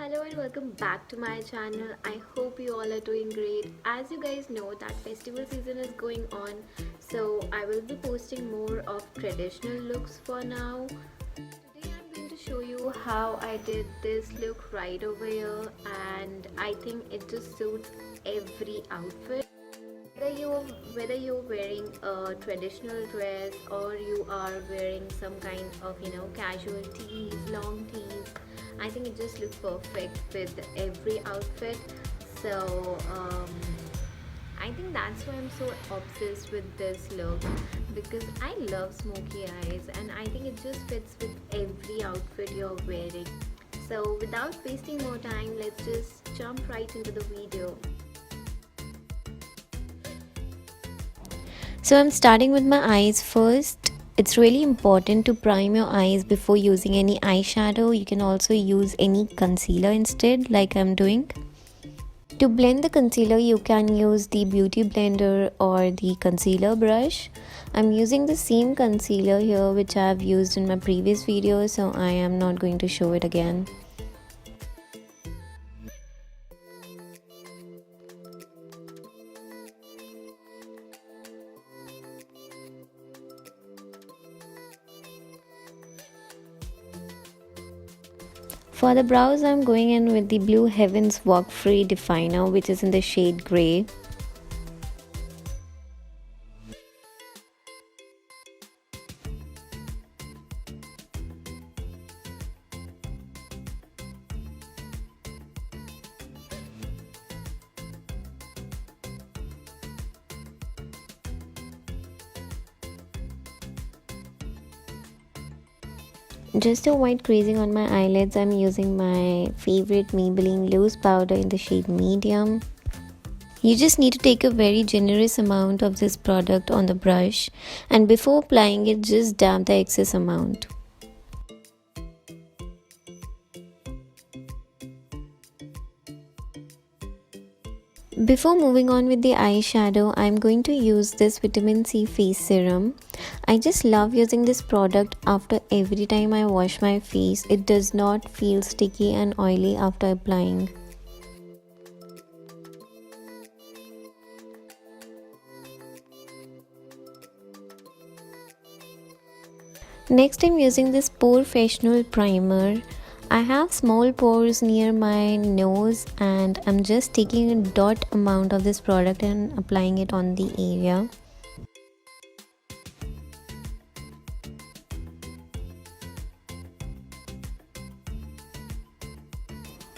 Hello and welcome back to my channel. I hope you all are doing great. As you guys know that festival season is going on, so I will be posting more of traditional looks for now. Today I'm going to show you how I did this look right over here, and I think it just suits every outfit. Whether you're wearing a traditional dress or you are wearing some kind of casual tees, long tees, I think it just looks perfect with every outfit. So I think that's why I'm so obsessed with this look, because I love smoky eyes and I think it just fits with every outfit you're wearing. So without wasting more time, let's just jump right into the video. So I'm starting with my eyes first. It's really important to prime your eyes before using any eyeshadow. You can also use any concealer instead, like I'm doing. To blend the concealer, you can use the beauty blender or the concealer brush. I'm using the same concealer here which I've used in my previous video, so I am not going to show it again. For the brows, I'm going in with the Blue Heavens Walk Free Definer, which is in the shade grey. Just to avoid creasing on my eyelids, I'm using my favorite Maybelline loose powder in the shade medium. You just need to take a very generous amount of this product on the brush, and before applying it, just dab the excess amount. Before moving on with the eyeshadow, I'm going to use this vitamin C face serum. I just love using this product after every time I wash my face. It does not feel sticky and oily after applying. Next, I'm using this Porfessional primer. I have small pores near my nose and I'm just taking a dot amount of this product and applying it on the area.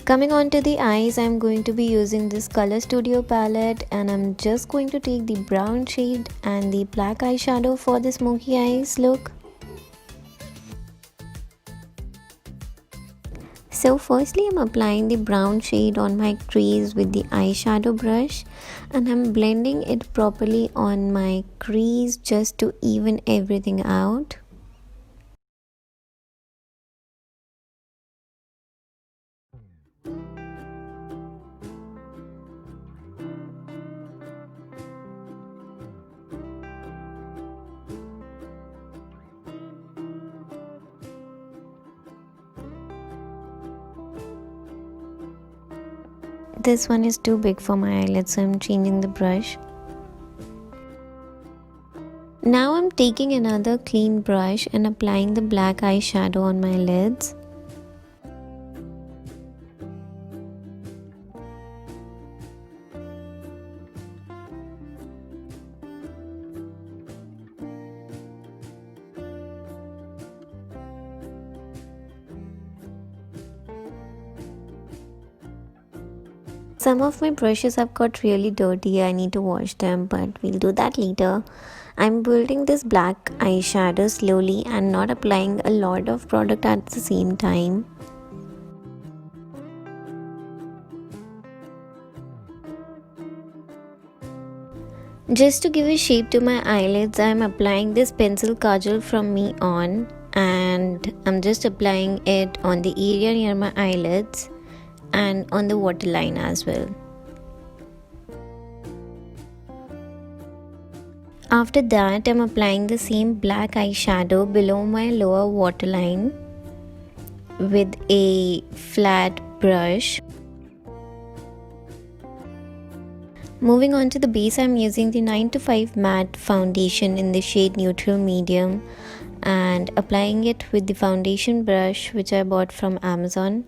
Coming on to the eyes, I'm going to be using this Color Studio palette, and I'm just going to take the brown shade and the black eyeshadow for the smoky eyes look. So firstly, I'm applying the brown shade on my crease with the eyeshadow brush, and I'm blending it properly on my crease just to even everything out. This one is too big for my eyelids, so I'm changing the brush. Now I'm taking another clean brush and applying the black eyeshadow on my lids. Some of my brushes have got really dirty. I need to wash them, but we'll do that later. I'm building this black eyeshadow slowly and not applying a lot of product at the same time. Just to give a shape to my eyelids, I'm applying this pencil kajal from Me On, and I'm just applying it on the area near my eyelids and on the waterline as well. After that, I'm applying the same black eyeshadow below my lower waterline with a flat brush. Moving on to the base, I'm using the 9 to 5 matte foundation in the shade neutral medium and applying it with the foundation brush which I bought from Amazon.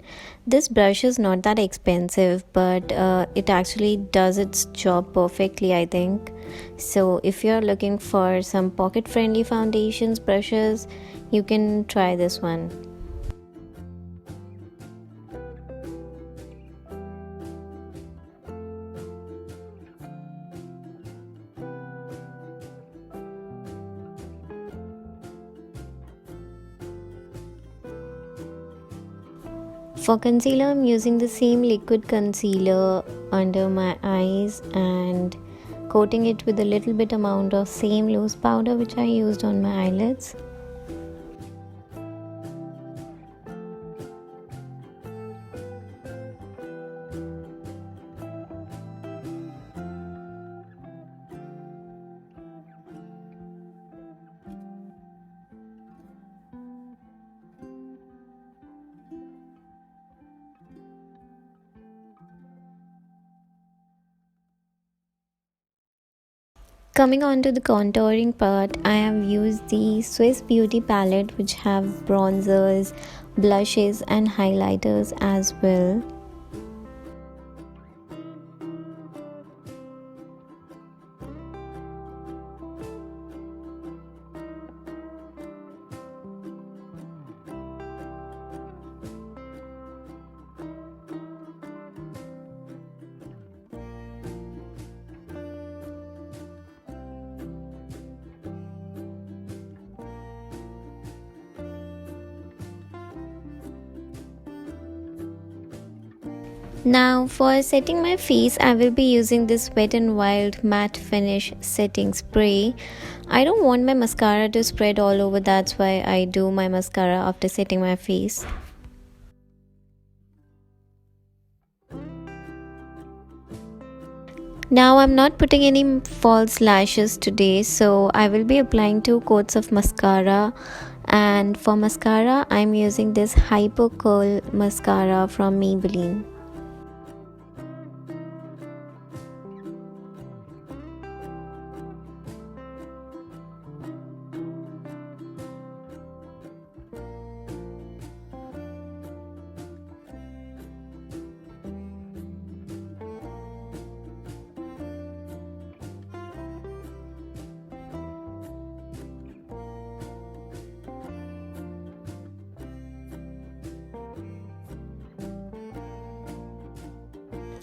This brush is not that expensive, but it actually does its job perfectly, I think. So if you're looking for some pocket friendly foundations brushes, you can try this one. For concealer, I'm using the same liquid concealer under my eyes and coating it with a little bit amount of same loose powder which I used on my eyelids. Coming on to the contouring part, I have used the Swiss Beauty palette which have bronzers, blushes and highlighters as well. Now for setting my face, I will be using this Wet n Wild matte finish setting spray. I don't want my mascara to spread all over, that's why I do my mascara after setting my face. Now I'm not putting any false lashes today, so I will be applying 2 coats of mascara. And for mascara, I'm using this Hyper Curl mascara from Maybelline.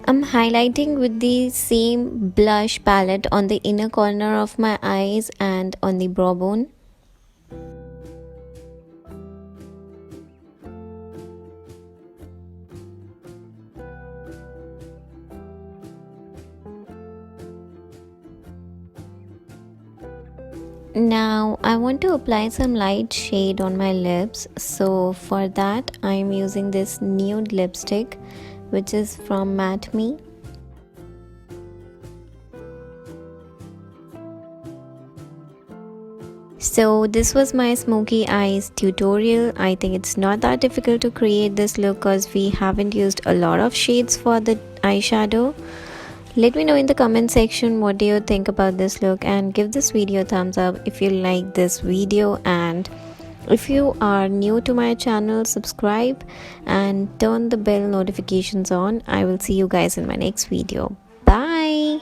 I'm highlighting with the same blush palette on the inner corner of my eyes and on the brow bone. Now I want to apply some light shade on my lips, so for that I'm using this nude lipstick which is from Lakme. So this was my smoky eyes tutorial. I think it's not that difficult to create this look because we haven't used a lot of shades for the eyeshadow. Let me know in the comment section what do you think about this look, and give this video a thumbs up if you like this video, and if you are new to my channel, subscribe and turn the bell notifications on. I will see you guys in my next video. Bye.